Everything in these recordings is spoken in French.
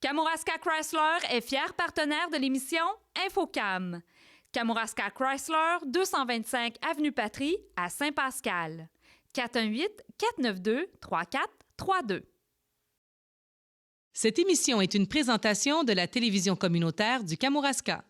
Kamouraska Chrysler est fier partenaire de l'émission Infocam. Kamouraska Chrysler, 225 Avenue Patry, à Saint-Pascal. 418-492-3432. Cette émission est une présentation de la télévision communautaire du Kamouraska.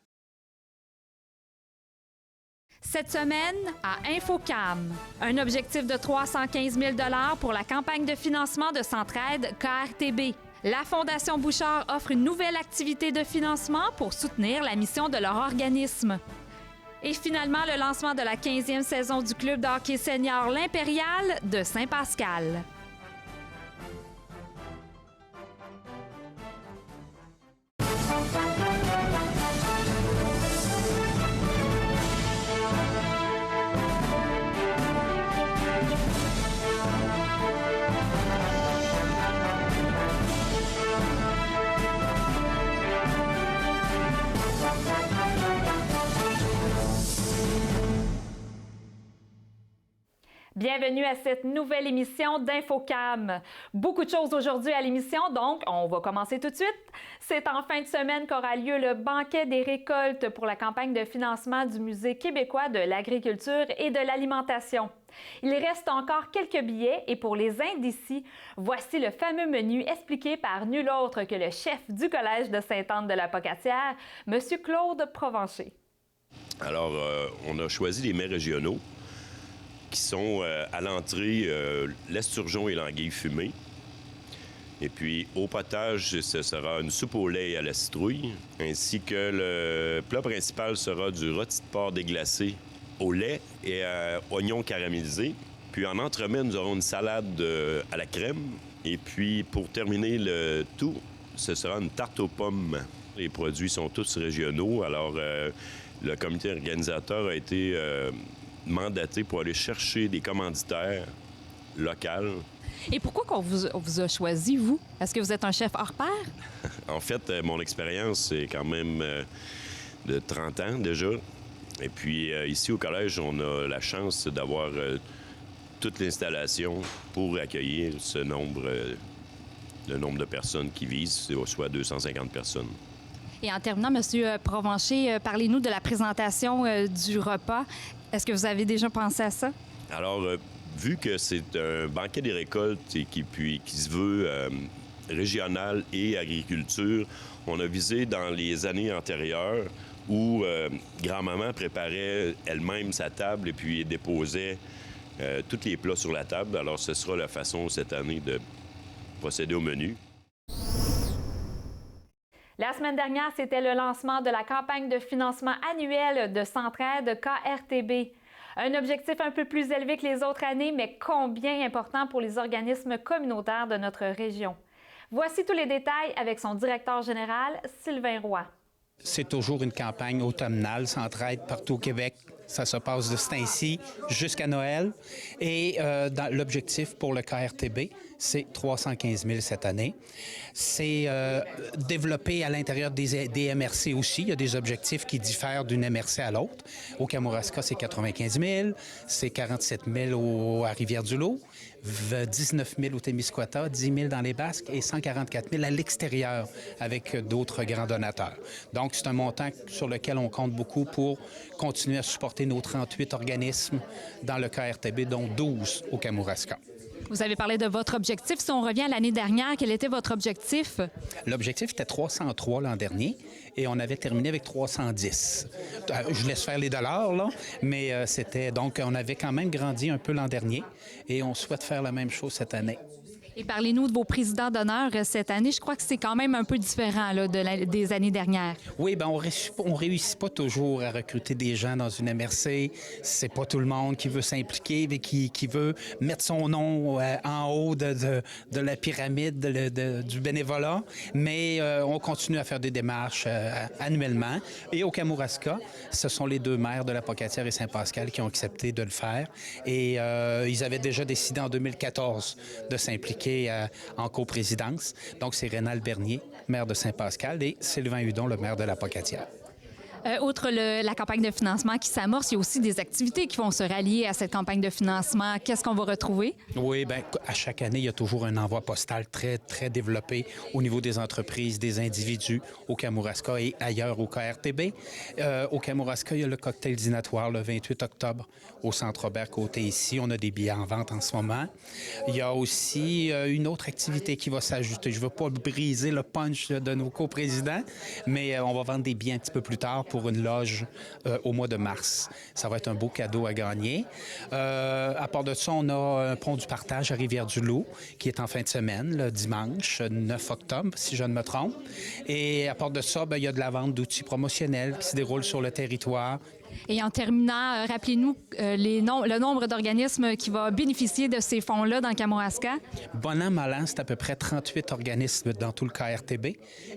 Cette semaine, à Infocam, un objectif de 315 000 $ pour la campagne de financement de Centraide KRTB. La Fondation Bouchard offre une nouvelle activité de financement pour soutenir la mission de leur organisme. Et finalement, le lancement de la 15e saison du club de hockey senior L'Impérial de Saint-Pascal. Bienvenue à cette nouvelle émission d'Infocam. Beaucoup de choses aujourd'hui à l'émission, donc on va commencer tout de suite. C'est en fin de semaine qu'aura lieu le banquet des récoltes pour la campagne de financement du Musée québécois de l'agriculture et de l'alimentation. Il reste encore quelques billets et pour les indécis, voici le fameux menu expliqué par nul autre que le chef du Collège de Sainte-Anne-de-la-Pocatière, M. Claude Provencher. Alors, on a choisi les mets régionaux, qui sont à l'entrée l'esturgeon et l'anguille fumée. Et puis, au potage, ce sera une soupe au lait et à la citrouille, ainsi que le plat principal sera du rôti de porc déglacé au lait et à oignons caramélisés. Puis, en entremets, nous aurons une salade à la crème. Et puis, pour terminer le tout, ce sera une tarte aux pommes. Les produits sont tous régionaux, alors le comité organisateur a été mandaté pour aller chercher des commanditaires locaux. Et pourquoi qu'on vous a choisi, vous? Est-ce que vous êtes un chef hors pair? En fait, mon expérience, c'est quand même de 30 ans déjà. Et puis, ici au collège, on a la chance d'avoir toute l'installation pour accueillir le nombre de personnes qui visent, soit 250 personnes. Et en terminant, M. Provencher, parlez-nous de la présentation du repas. Est-ce que vous avez déjà pensé à ça? Alors, vu que c'est un banquet des récoltes et qui se veut régional et agriculture, on a visé dans les années antérieures où grand-maman préparait elle-même sa table et puis déposait tous les plats sur la table. Alors, ce sera la façon cette année de procéder au menu. La semaine dernière, c'était le lancement de la campagne de financement annuelle de Centraide KRTB. Un objectif un peu plus élevé que les autres années, mais combien important pour les organismes communautaires de notre région. Voici tous les détails avec son directeur général, Sylvain Roy. C'est toujours une campagne automnale, Centraide partout au Québec. Ça se passe de ce temps-ci jusqu'à Noël. Et l'objectif pour le KRTB, c'est 315 000 cette année. C'est développé à l'intérieur des MRC aussi. Il y a des objectifs qui diffèrent d'une MRC à l'autre. Au Kamouraska, c'est 95 000, c'est 47 000 à Rivière-du-Loup, 19 000 au Témiscouata, 10 000 dans les Basques et 144 000 à l'extérieur avec d'autres grands donateurs. Donc, c'est un montant sur lequel on compte beaucoup pour continuer à supporter nos 38 organismes dans le KRTB, dont 12 au Kamouraska. Vous avez parlé de votre objectif. Si on revient à l'année dernière, quel était votre objectif? L'objectif était 303 l'an dernier et on avait terminé avec 310. Je laisse faire les dollars, là, mais c'était donc, on avait quand même grandi un peu l'an dernier et on souhaite faire la même chose cette année. Et parlez-nous de vos présidents d'honneur cette année. Je crois que c'est quand même un peu différent là, des années dernières. Oui, bien, on réussit pas toujours à recruter des gens dans une MRC. C'est pas tout le monde qui veut s'impliquer et qui veut mettre son nom en haut de la pyramide du bénévolat. Mais on continue à faire des démarches annuellement. Et au Kamouraska, ce sont les deux maires de la Pocatière et Saint-Pascal qui ont accepté de le faire. Et ils avaient déjà décidé en 2014 de s'impliquer en coprésidence. Donc, c'est Rénal Bernier, maire de Saint-Pascal, et Sylvain Hudon, le maire de la Pocatière. Outre la campagne de financement qui s'amorce, il y a aussi des activités qui vont se rallier à cette campagne de financement. Qu'est-ce qu'on va retrouver? Oui, bien, à chaque année, il y a toujours un envoi postal très, très développé au niveau des entreprises, des individus au Kamouraska et ailleurs au KRTB. Au Kamouraska, il y a le cocktail dînatoire le 28 octobre au Centre Robert Côté ici. On a des billets en vente en ce moment. Il y a aussi une autre activité qui va s'ajouter. Je ne veux pas briser le punch de nos coprésidents, mais on va vendre des billets un petit peu plus tard pour une loge au mois de mars. Ça va être un beau cadeau à gagner. À part de ça, on a un pont du partage à Rivière-du-Loup qui est en fin de semaine, le dimanche 9 octobre, si je ne me trompe. Et à part de ça, bien, il y a de la vente d'outils promotionnels qui se déroulent sur le territoire. Et en terminant, rappelez-nous le nombre d'organismes qui va bénéficier de ces fonds-là dans le Kamouraska. Bon an, mal an, c'est à peu près 38 organismes dans tout le KRTB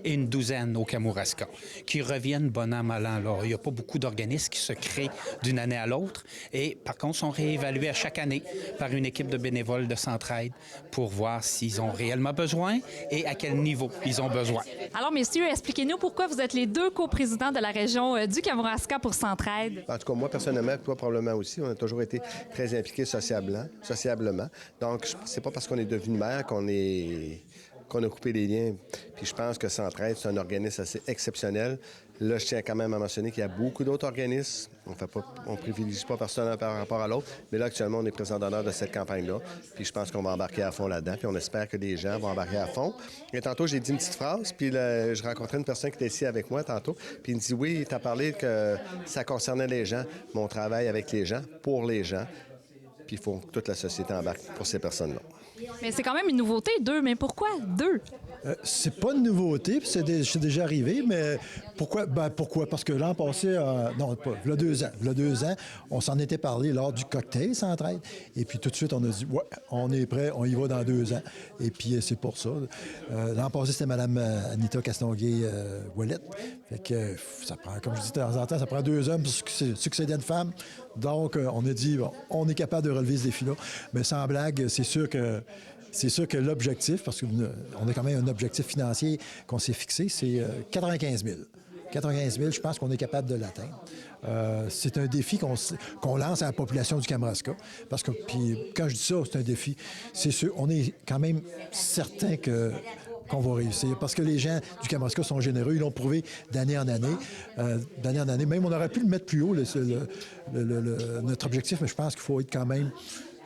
et une douzaine au Kamouraska qui reviennent bon an, mal an. Alors, il n'y a pas beaucoup d'organismes qui se créent d'une année à l'autre et par contre sont réévalués à chaque année par une équipe de bénévoles de Centraide pour voir s'ils ont réellement besoin et à quel niveau ils ont besoin. Alors, messieurs, expliquez-nous pourquoi vous êtes les deux coprésidents de la région du Kamouraska pour Centraide. En tout cas, moi, personnellement, toi, probablement aussi, on a toujours été très impliqués sociablement. Donc, c'est pas parce qu'on est devenu maire qu'on a coupé les liens. Puis je pense que Centraide, c'est un organisme assez exceptionnel. Là, je tiens quand même à mentionner qu'il y a beaucoup d'autres organismes. On ne privilégie pas personne par rapport à l'autre. Mais là, actuellement, on est président d'honneur de cette campagne-là. Puis je pense qu'on va embarquer à fond là-dedans. Puis on espère que les gens vont embarquer à fond. Et tantôt, j'ai dit une petite phrase. Puis je rencontrais une personne qui était ici avec moi tantôt. Puis il me dit, oui, tu as parlé que ça concernait les gens. Mon travail avec les gens, pour les gens. Puis il faut que toute la société embarque pour ces personnes-là. Mais c'est quand même une nouveauté, 2. Mais pourquoi 2? C'est pas une nouveauté, puis c'est déjà arrivé, mais pourquoi? Pourquoi? Parce que l'an passé, non, pas, il y a 2 ans. Il y a 2 ans, on s'en était parlé lors du cocktail Centraide. Et puis tout de suite, on a dit, ouais, on est prêt, on y va dans 2 ans. Et puis c'est pour ça. L'an passé, c'était Mme Anita Castonguay-Ouellette. Fait que ça prend, comme je dis de temps en temps, ça prend 2 hommes pour succéder à une femme. Donc, on a dit, bon, on est capable de relever ce défi-là. Mais sans blague, c'est sûr que l'objectif, parce qu'on a quand même un objectif financier qu'on s'est fixé, c'est 95 000. 95 000, je pense qu'on est capable de l'atteindre. C'est un défi qu'on lance à la population du Kamouraska. Parce que, puis quand je dis ça, c'est un défi, c'est sûr, on est quand même certain qu'on va réussir. Parce que les gens du Kamouraska sont généreux. Ils l'ont prouvé d'année en année. Même, on aurait pu le mettre plus haut, notre objectif, mais je pense qu'il faut être quand même...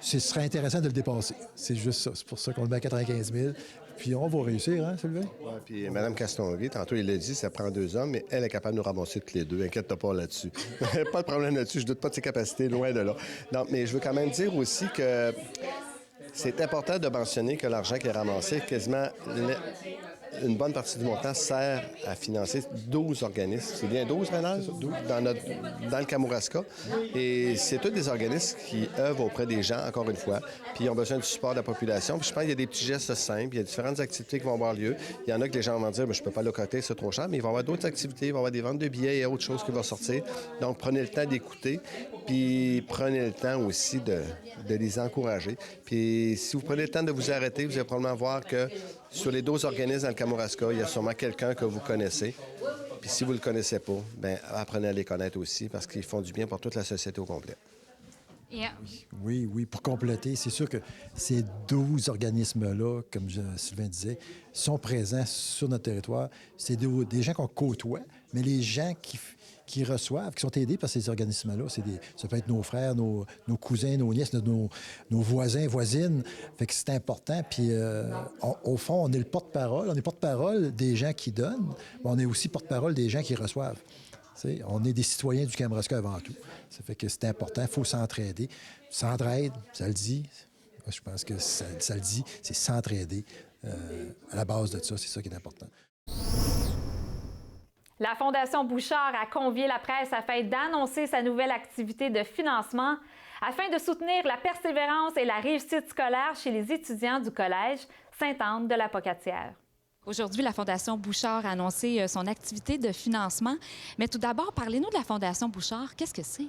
Ce serait intéressant de le dépasser. C'est juste ça. C'est pour ça qu'on le met à 95 000. Puis on va réussir, hein, Sylvain? Oui, puis Mme Castonguay, tantôt, il l'a dit, ça prend 2 hommes, mais elle est capable de nous ramasser tous les 2. Inquiète-toi pas là-dessus. Pas de problème là-dessus. Je doute pas de ses capacités, loin de là. Donc, mais je veux quand même dire aussi que c'est important de mentionner que l'argent qui est ramassé, quasiment une bonne partie du montant sert à financer 12 organismes. C'est bien 12, Renard? 12 dans le Kamouraska. Et c'est tous des organismes qui œuvrent auprès des gens, encore une fois, puis ils ont besoin du support de la population. Puis je pense qu'il y a des petits gestes simples, il y a différentes activités qui vont avoir lieu. Il y en a que les gens vont dire, je ne peux pas le coter, c'est trop cher, mais il va y avoir d'autres activités, il va y avoir des ventes de billets et autres choses qui vont sortir. Donc, prenez le temps d'écouter, puis prenez le temps aussi de les encourager. Puis si vous prenez le temps de vous arrêter, vous allez probablement voir que sur les 12 organismes dans le Kamouraska, il y a sûrement quelqu'un que vous connaissez. Puis si vous ne le connaissez pas, bien, apprenez à les connaître aussi parce qu'ils font du bien pour toute la société au complet. Yeah. Oui, pour compléter, c'est sûr que ces 12 organismes-là, comme Sylvain disait, sont présents sur notre territoire. C'est des gens qu'on côtoie, mais les gens qui reçoivent, qui sont aidés par ces organismes-là, ça peut être nos frères, nos cousins, nos nièces, nos voisins, voisines. Fait que c'est important. Puis, au fond, on est le porte-parole. On est porte-parole des gens qui donnent, mais on est aussi porte-parole des gens qui reçoivent. T'sais, on est des citoyens du Kamouraska avant tout. Ça fait que c'est important. Il faut s'entraider. S'entraide, ça le dit. Je pense que ça le dit. C'est s'entraider. À la base de ça, c'est ça qui est important. La Fondation Bouchard a convié la presse afin d'annoncer sa nouvelle activité de financement afin de soutenir la persévérance et la réussite scolaire chez les étudiants du Collège Sainte-Anne de la Pocatière. Aujourd'hui, la Fondation Bouchard a annoncé son activité de financement. Mais tout d'abord, parlez-nous de la Fondation Bouchard. Qu'est-ce que c'est?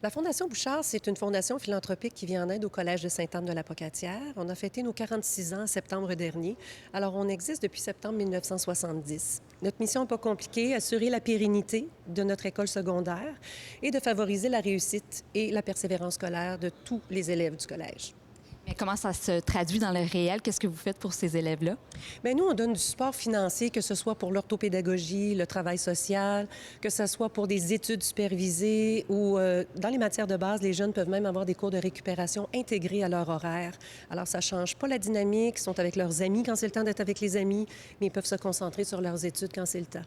La Fondation Bouchard, c'est une fondation philanthropique qui vient en aide au Collège de Sainte-Anne de la Pocatière. On a fêté nos 46 ans en septembre dernier. Alors, on existe depuis septembre 1970. Notre mission n'est pas compliquée, assurer la pérennité de notre école secondaire et de favoriser la réussite et la persévérance scolaire de tous les élèves du collège. Mais comment ça se traduit dans le réel? Qu'est-ce que vous faites pour ces élèves-là? Bien, nous, on donne du support financier, que ce soit pour l'orthopédagogie, le travail social, que ce soit pour des études supervisées ou dans les matières de base, les jeunes peuvent même avoir des cours de récupération intégrés à leur horaire. Alors, ça ne change pas la dynamique. Ils sont avec leurs amis quand c'est le temps d'être avec les amis, mais ils peuvent se concentrer sur leurs études quand c'est le temps.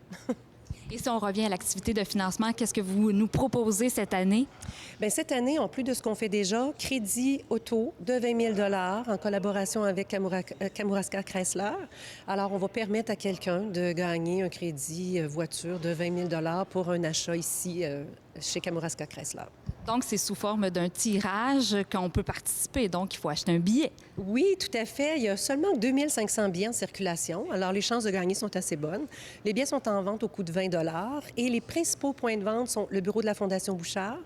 Et si on revient à l'activité de financement, qu'est-ce que vous nous proposez cette année? Bien, cette année, en plus de ce qu'on fait déjà, crédit auto de 20 000 en collaboration avec Kamouraska Chrysler. Alors, on va permettre à quelqu'un de gagner un crédit voiture de 20 000 pour un achat ici chez Kamouraska Chrysler. Donc, c'est sous forme d'un tirage qu'on peut participer. Donc, il faut acheter un billet. Oui, tout à fait. Il y a seulement 2500 billets en circulation. Alors, les chances de gagner sont assez bonnes. Les billets sont en vente au coût de 20 et les principaux points de vente sont le bureau de la Fondation Bouchard,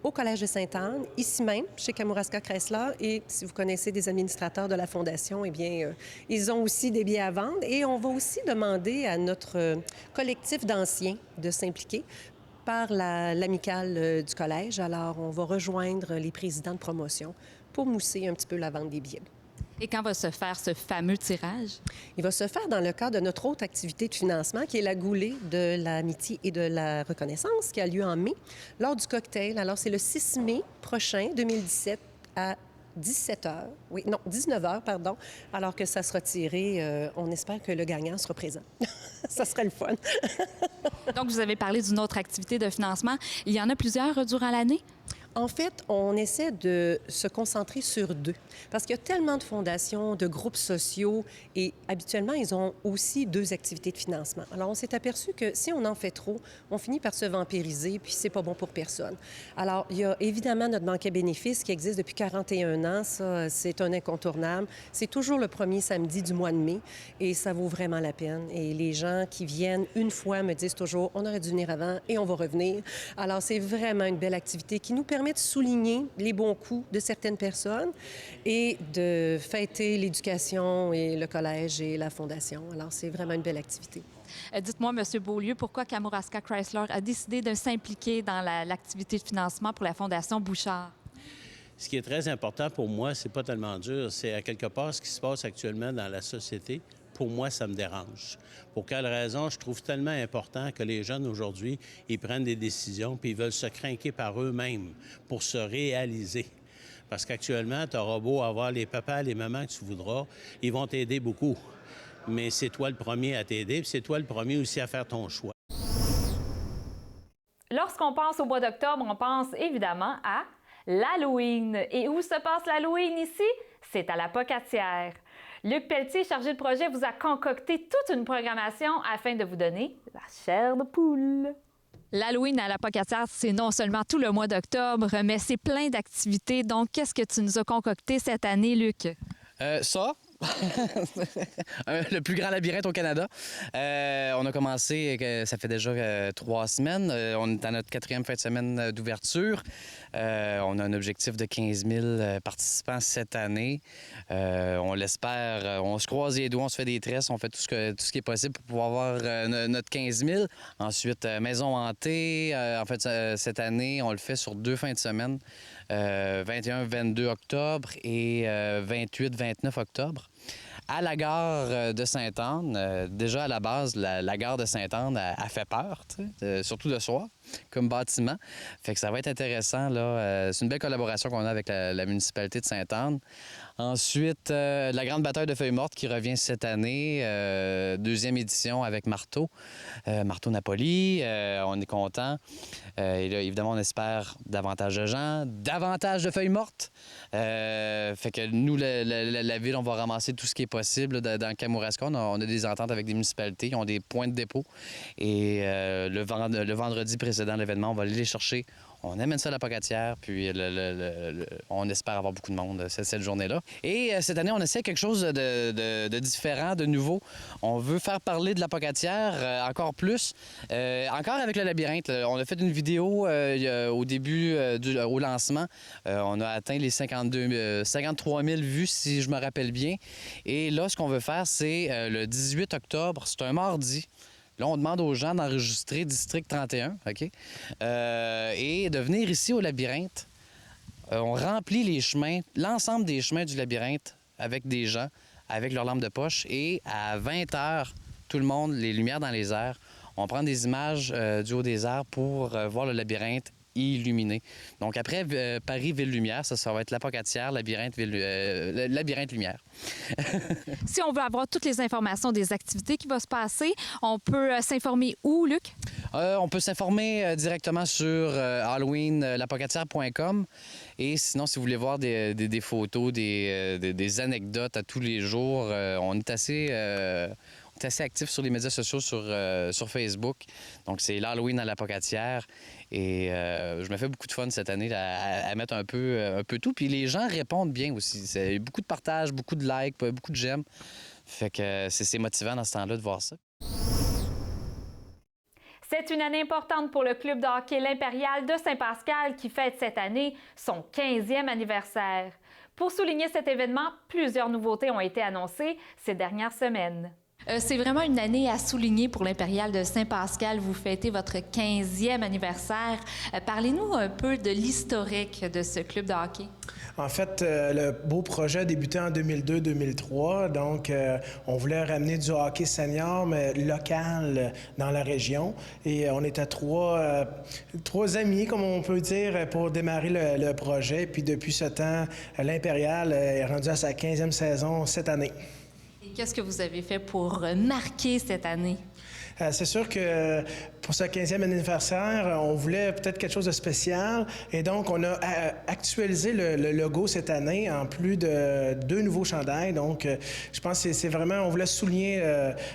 au Collège de Sainte-Anne, ici même, chez Kamouraska Chrysler. Et si vous connaissez des administrateurs de la Fondation, eh bien, ils ont aussi des billets à vendre. Et on va aussi demander à notre collectif d'anciens de s'impliquer par l'amicale du collège. Alors, on va rejoindre les présidents de promotion pour mousser un petit peu la vente des billets. Et quand va se faire ce fameux tirage? Il va se faire dans le cadre de notre autre activité de financement, qui est la goulée de l'amitié et de la reconnaissance, qui a lieu en mai, lors du cocktail. Alors, c'est le 6 mai prochain, 2017, à 19 h, pardon, alors que ça sera tiré. On espère que le gagnant sera présent. Ça serait le fun. Donc, vous avez parlé d'une autre activité de financement. Il y en a plusieurs durant l'année? En fait, on essaie de se concentrer sur deux parce qu'il y a tellement de fondations, de groupes sociaux et habituellement, ils ont aussi deux activités de financement. Alors, on s'est aperçu que si on en fait trop, on finit par se vampiriser puis c'est pas bon pour personne. Alors, il y a évidemment notre banquet bénéfice qui existe depuis 41 ans. Ça, c'est un incontournable. C'est toujours le premier samedi du mois de mai et ça vaut vraiment la peine. Et les gens qui viennent une fois me disent toujours, on aurait dû venir avant et on va revenir. Alors, c'est vraiment une belle activité qui nous permet de souligner les bons coups de certaines personnes et de fêter l'éducation et le collège et la fondation. Alors, c'est vraiment une belle activité. Dites-moi, M. Beaulieu, pourquoi Kamouraska Chrysler a décidé de s'impliquer dans l'activité de financement pour la Fondation Bouchard? Ce qui est très important pour moi, c'est pas tellement dur, c'est à quelque part ce qui se passe actuellement dans la société. Pour moi, ça me dérange. Pour quelle raison? Je trouve tellement important que les jeunes aujourd'hui, ils prennent des décisions puis ils veulent se craquer par eux-mêmes pour se réaliser. Parce qu'actuellement, tu auras beau avoir les papas, les mamans que tu voudras, ils vont t'aider beaucoup. Mais c'est toi le premier à t'aider puis c'est toi le premier aussi à faire ton choix. Lorsqu'on pense au mois d'octobre, on pense évidemment à l'Halloween. Et où se passe l'Halloween ici? C'est à la Pocatière. Luc Pelletier, chargé de projet, vous a concocté toute une programmation afin de vous donner la chair de poule. L'Halloween à la Pocatière, c'est non seulement tout le mois d'octobre, mais c'est plein d'activités. Donc, qu'est-ce que tu nous as concocté cette année, Luc? Ça, le plus grand labyrinthe au Canada. On a commencé, ça fait déjà 3 semaines. On est dans notre 4e fin de semaine d'ouverture. On a un objectif de 15 000 participants cette année. On l'espère. On se croise les doigts, on se fait des tresses, on fait tout ce qui est possible pour pouvoir avoir notre 15 000. Ensuite, maison hantée. En fait, cette année, on le fait sur 2 fins de semaine. 21-22 octobre et 28-29 octobre. À la gare de Sainte-Anne, déjà à la base, la gare de Sainte-Anne a fait peur, surtout le soir, comme bâtiment. Fait que ça va être intéressant, là. C'est une belle collaboration qu'on a avec la municipalité de Sainte-Anne. Ensuite, la grande bataille de feuilles mortes qui revient cette année, 2e édition avec Marteau, Marteau Napoli. On est content. Et là, évidemment, on espère davantage de gens, davantage de feuilles mortes. Fait que nous, la ville, on va ramasser tout ce qui est possible dans Kamouraska. On a des ententes avec des municipalités, ils ont des points de dépôt. Et le vendredi précédent l'événement, on va aller les chercher. On amène ça à la Pocatière, puis on espère avoir beaucoup de monde cette journée-là. Et cette année, on essaie quelque chose de différent, de nouveau. On veut faire parler de la Pocatière encore plus, encore avec le labyrinthe. On a fait une vidéo au début, au lancement. On a atteint les 53 000 vues, si je me rappelle bien. Et là, ce qu'on veut faire, c'est le 18 octobre, c'est un mardi. Là, on demande aux gens d'enregistrer District 31, OK? Et de venir ici au labyrinthe. On remplit les chemins, l'ensemble des chemins du labyrinthe avec des gens, avec leur lampe de poche. Et à 20 h, tout le monde, les lumières dans les airs, on prend des images du haut des airs pour voir le labyrinthe illuminé. Donc après Paris Ville-Lumière, ça va être l'Apocatière, labyrinthe Lumière. Si on veut avoir toutes les informations des activités qui vont se passer, on peut s'informer où, Luc? On peut s'informer directement sur halloweenlapocatière.com. Et sinon, si vous voulez voir des photos, des anecdotes à tous les jours, on est assez actif sur les médias sociaux, sur Facebook. Donc, c'est l'Halloween à l'Apocatière. Et je me fais beaucoup de fun cette année à mettre un peu tout. Puis les gens répondent bien aussi. C'est beaucoup de partages, beaucoup de likes, beaucoup de j'aime. Fait que c'est motivant dans ce temps-là de voir ça. C'est une année importante pour le club de hockey L'Impérial de Saint-Pascal qui fête cette année son 15e anniversaire. Pour souligner cet événement, plusieurs nouveautés ont été annoncées ces dernières semaines. C'est vraiment une année à souligner pour l'Impérial de Saint-Pascal. Vous fêtez votre 15e anniversaire. Parlez-nous un peu de l'historique de ce club de hockey. En fait, le beau projet a débuté en 2002-2003. Donc, on voulait ramener du hockey senior, mais local dans la région. Et on était trois amis, comme on peut dire, pour démarrer le projet. Puis depuis ce temps, l'Impérial est rendu à sa 15e saison cette année. Qu'est-ce que vous avez fait pour marquer cette année? C'est sûr que pour ce 15e anniversaire, on voulait peut-être quelque chose de spécial. Et donc, on a actualisé le logo cette année en plus de 2 nouveaux chandails. Donc, je pense que c'est vraiment, on voulait souligner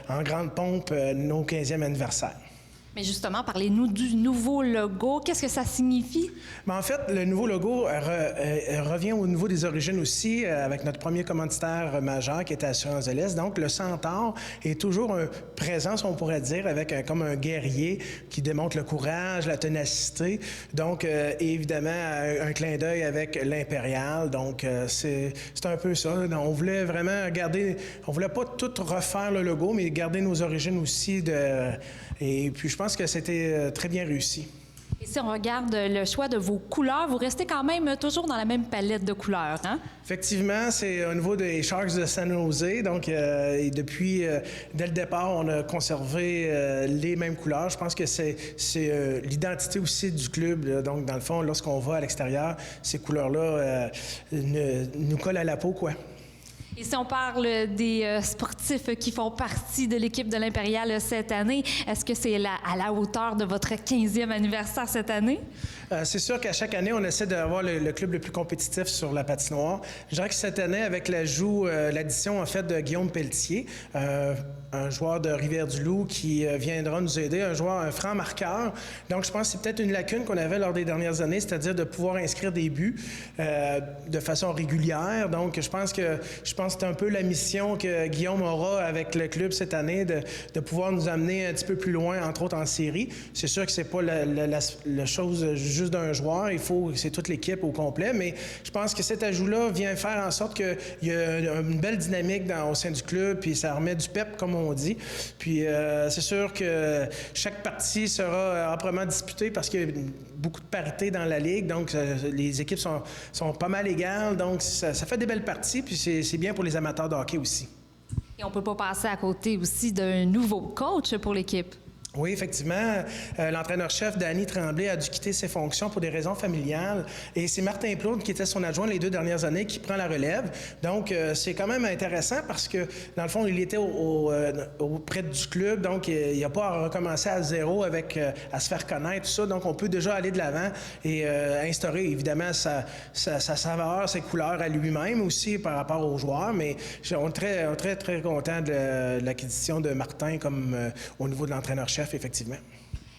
en grande pompe nos 15e anniversaire. Mais justement, parlez-nous du nouveau logo. Qu'est-ce que ça signifie? Bien, en fait, le nouveau logo revient au niveau des origines aussi, avec notre premier commanditaire majeur qui était Assurance de l'Est. Donc, le centaure est toujours un présence, on pourrait dire, avec comme un guerrier qui démontre le courage, la ténacité. Donc, évidemment, un clin d'œil avec l'Impérial. Donc, c'est un peu ça. Donc, on voulait vraiment garder... On voulait pas tout refaire le logo, mais garder nos origines aussi Et puis, je pense que c'était très bien réussi. Et si on regarde le choix de vos couleurs, vous restez quand même toujours dans la même palette de couleurs, hein? Effectivement, c'est au niveau des Sharks de San Jose. Donc, depuis, dès le départ, on a conservé les mêmes couleurs. Je pense que c'est l'identité aussi du club. Là. Donc, dans le fond, lorsqu'on va à l'extérieur, ces couleurs-là nous collent à la peau, quoi. Et si on parle des sportifs qui font partie de l'équipe de l'Impérial cette année, est-ce que c'est à la hauteur de votre 15e anniversaire cette année? C'est sûr qu'à chaque année, on essaie d'avoir le club le plus compétitif sur la patinoire. Je dirais que cette année, avec l'addition en fait de Guillaume Pelletier, un joueur de Rivière-du-Loup qui viendra nous aider, un franc marqueur. Donc, je pense que c'est peut-être une lacune qu'on avait lors des dernières années, c'est-à-dire de pouvoir inscrire des buts de façon régulière. Donc, je pense que c'est un peu la mission que Guillaume aura avec le club cette année, de pouvoir nous amener un petit peu plus loin, entre autres en série. C'est sûr que c'est pas la chose juste d'un joueur, c'est toute l'équipe au complet, mais je pense que cet ajout-là vient faire en sorte qu'il y a une belle dynamique au sein du club, puis ça remet du pep, comme on dit. Puis c'est sûr que chaque partie sera amplement disputée parce qu'il y a beaucoup de parité dans la Ligue, donc les équipes sont pas mal égales, donc ça fait des belles parties, puis c'est bien pour les amateurs de hockey aussi. Et on ne peut pas passer à côté aussi d'un nouveau coach pour l'équipe. Oui, effectivement. L'entraîneur-chef, Danny Tremblay, a dû quitter ses fonctions pour des raisons familiales. Et c'est Martin Plourde, qui était son adjoint les 2 dernières années, qui prend la relève. Donc, c'est quand même intéressant parce que, dans le fond, il était auprès du club. Donc, il n'y a pas à recommencer à zéro à se faire connaître, tout ça. Donc, on peut déjà aller de l'avant et instaurer, évidemment, sa saveur, ses couleurs à lui-même aussi par rapport aux joueurs. Mais on est très, très, très content de l'acquisition de Martin comme au niveau de l'entraîneur-chef. Effectivement.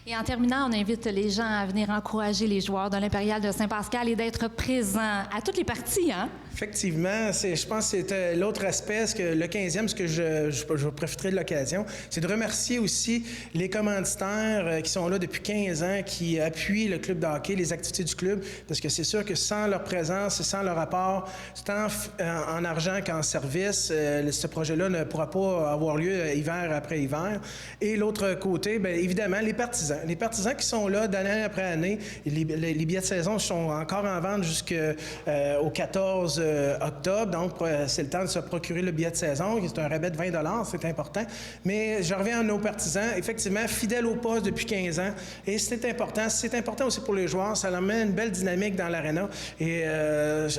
Et en terminant, on invite les gens à venir encourager les joueurs de l'Impérial de Saint-Pascal et d'être présents à toutes les parties, hein? Effectivement, je pense que c'était l'autre aspect, le 15e, ce que je profiterai de l'occasion, c'est de remercier aussi les commanditaires qui sont là depuis 15 ans, qui appuient le club de hockey, les activités du club, parce que c'est sûr que sans leur présence et sans leur apport, tant en argent qu'en service, ce projet-là ne pourra pas avoir lieu hiver après hiver. Et l'autre côté, bien évidemment, les partisans qui sont là d'année après année. Les billets de saison sont encore en vente jusqu'au 14 octobre, donc c'est le temps de se procurer le billet de saison. C'est un rabais de 20 $, c'est important. Mais je reviens à nos partisans, effectivement, fidèles au poste depuis 15 ans. Et c'est important aussi pour les joueurs. Ça leur met une belle dynamique dans l'aréna. Et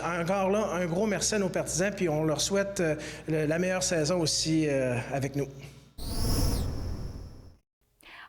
encore là, un gros merci à nos partisans, puis on leur souhaite la meilleure saison aussi avec nous.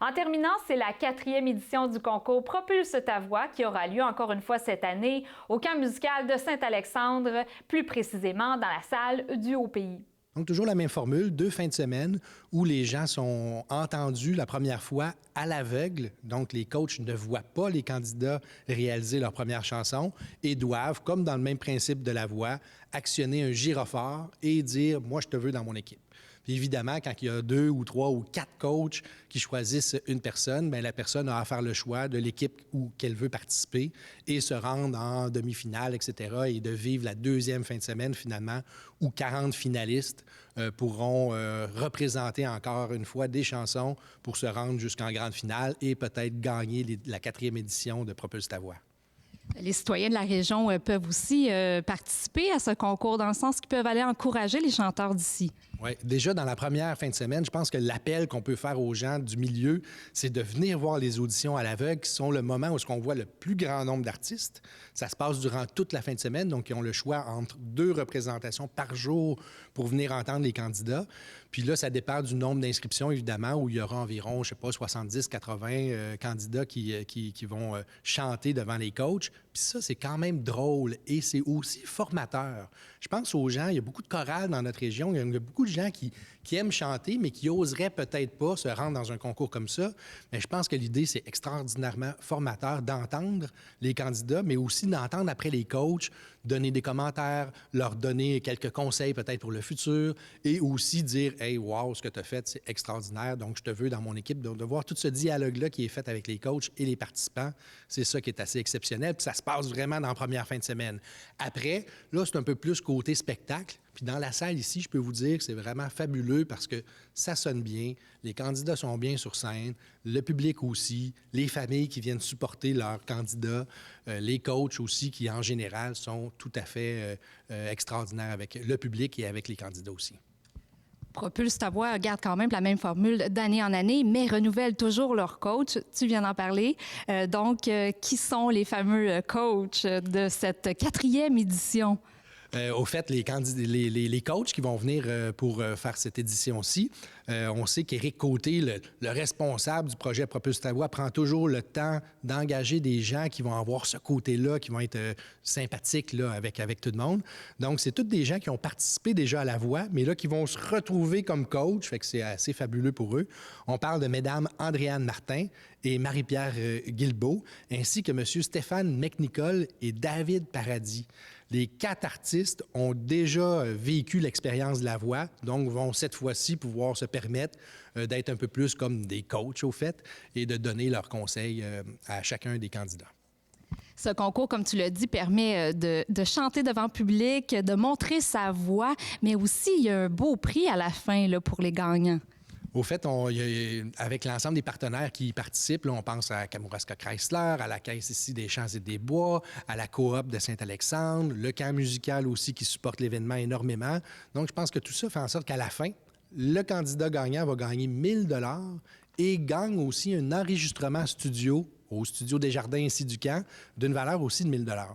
En terminant, c'est la 4e édition du concours Propulse ta voix qui aura lieu encore une fois cette année au camp musical de Saint-Alexandre, plus précisément dans la salle du Haut-Pays. Donc, toujours la même formule, 2 fins de semaine où les gens sont entendus la première fois à l'aveugle. Donc, les coachs ne voient pas les candidats réaliser leur première chanson et doivent, comme dans le même principe de la voix, actionner un gyrophare et dire « Moi, je te veux dans mon équipe ». Puis évidemment, quand il y a 2 ou 3 ou 4 coachs qui choisissent une personne, bien, la personne a à faire le choix de l'équipe où qu'elle veut participer et se rendre en demi-finale, etc., et de vivre la 2e fin de semaine, finalement, où 40 finalistes pourront représenter encore une fois des chansons pour se rendre jusqu'en grande finale et peut-être gagner la 4e édition de Propulse ta voix. Les citoyens de la région peuvent aussi participer à ce concours, dans le sens qu'ils peuvent aller encourager les chanteurs d'ici. Oui, déjà dans la première fin de semaine, je pense que l'appel qu'on peut faire aux gens du milieu, c'est de venir voir les auditions à l'aveugle, qui sont le moment où on voit le plus grand nombre d'artistes. Ça se passe durant toute la fin de semaine, donc ils ont le choix entre 2 représentations par jour pour venir entendre les candidats. Puis là, ça dépend du nombre d'inscriptions, évidemment, où il y aura environ, je ne sais pas, 70, 80 candidats qui vont chanter devant les coachs. Puis ça, c'est quand même drôle et c'est aussi formateur. Je pense aux gens, il y a beaucoup de chorales dans notre région, il y a beaucoup de gens qui aiment chanter, mais qui oseraient peut-être pas se rendre dans un concours comme ça. Mais je pense que l'idée, c'est extraordinairement formateur d'entendre les candidats, mais aussi d'entendre après les coachs, donner des commentaires, leur donner quelques conseils peut-être pour le futur et aussi dire « Hey, wow, ce que tu as fait, c'est extraordinaire, donc je te veux dans mon équipe. » Donc, de voir tout ce dialogue-là qui est fait avec les coachs et les participants, c'est ça qui est assez exceptionnel. Puis ça se passe vraiment dans la première fin de semaine. Après, là, c'est un peu plus côté spectacle. Puis dans la salle ici, je peux vous dire que c'est vraiment fabuleux parce que ça sonne bien, les candidats sont bien sur scène, le public aussi, les familles qui viennent supporter leurs candidats, les coachs aussi qui, en général, sont tout à fait extraordinaires avec le public et avec les candidats aussi. Propulse ta voix garde quand même la même formule d'année en année, mais renouvelle toujours leurs coachs. Tu viens d'en parler. Donc, qui sont les fameux coachs de cette 4e édition? Au fait, les coachs qui vont venir pour faire cette édition-ci, on sait qu'Éric Côté, le responsable du projet Propulse ta voix, prend toujours le temps d'engager des gens qui vont avoir ce côté-là, qui vont être sympathiques là, avec tout le monde. Donc, c'est tous des gens qui ont participé déjà à la voix, mais là, qui vont se retrouver comme coach, fait que c'est assez fabuleux pour eux. On parle de Mesdames Andréane Martin et Marie-Pierre Guilbeault, ainsi que M. Stéphane McNicol et David Paradis. Les 4 artistes ont déjà vécu l'expérience de la voix, donc vont cette fois-ci pouvoir se permettre d'être un peu plus comme des coachs, au fait, et de donner leurs conseils à chacun des candidats. Ce concours, comme tu l'as dit, permet de chanter devant le public, de montrer sa voix, mais aussi il y a un beau prix à la fin là, pour les gagnants. Au fait, avec l'ensemble des partenaires qui y participent, là, on pense à Kamouraska Chrysler, à la Caisse ici des Champs et des Bois, à la Coop de Saint-Alexandre, le camp musical aussi qui supporte l'événement énormément. Donc, je pense que tout ça fait en sorte qu'à la fin, le candidat gagnant va gagner 1 000 $ et gagne aussi un enregistrement studio au Studio Desjardins ici du camp d'une valeur aussi de 1 000 $.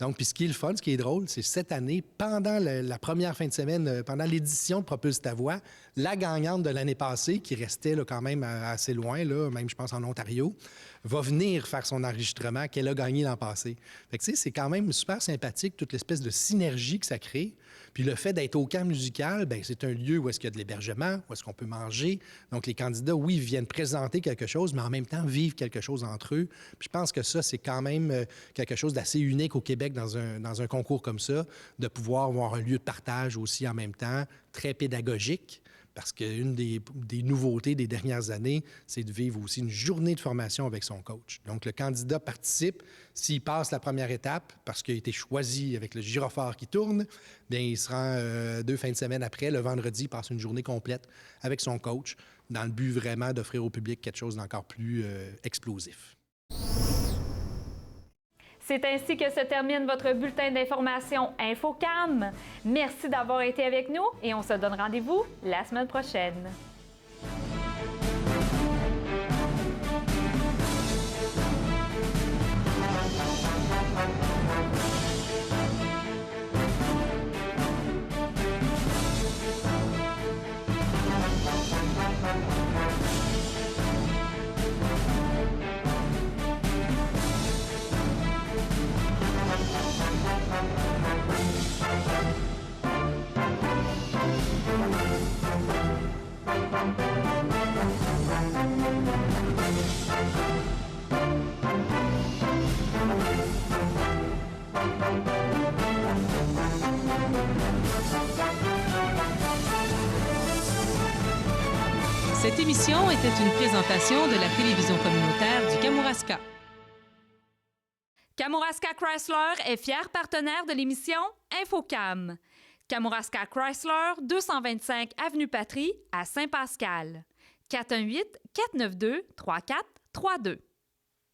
Donc, puis ce qui est le fun, ce qui est drôle, c'est cette année, pendant la première fin de semaine, pendant l'édition de Propulse ta voix, la gagnante de l'année passée, qui restait là, quand même assez loin, là, même je pense en Ontario, va venir faire son enregistrement qu'elle a gagné l'an passé. Fait que, tu sais, c'est quand même super sympathique, toute l'espèce de synergie que ça crée. Puis le fait d'être au camp musical, bien, c'est un lieu où est-ce qu'il y a de l'hébergement, où est-ce qu'on peut manger. Donc, les candidats, oui, viennent présenter quelque chose, mais en même temps, vivent quelque chose entre eux. Puis je pense que ça, c'est quand même quelque chose d'assez unique au Québec Québec dans un concours comme ça, de pouvoir avoir un lieu de partage aussi en même temps, très pédagogique. Parce qu'une des nouveautés des dernières années, c'est de vivre aussi une journée de formation avec son coach. Donc, le candidat participe. S'il passe la première étape, parce qu'il a été choisi avec le gyrophare qui tourne, bien, il se rend 2 fins de semaine après. Le vendredi, il passe une journée complète avec son coach, dans le but vraiment d'offrir au public quelque chose d'encore plus explosif. C'est ainsi que se termine votre bulletin d'information InfoCam. Merci d'avoir été avec nous et on se donne rendez-vous la semaine prochaine. Cette émission était une présentation de la télévision communautaire du Kamouraska. Kamouraska Chrysler est fier partenaire de l'émission InfoCam. Kamouraska Chrysler, 225 Avenue Patry, à Saint-Pascal. 418-492-3432.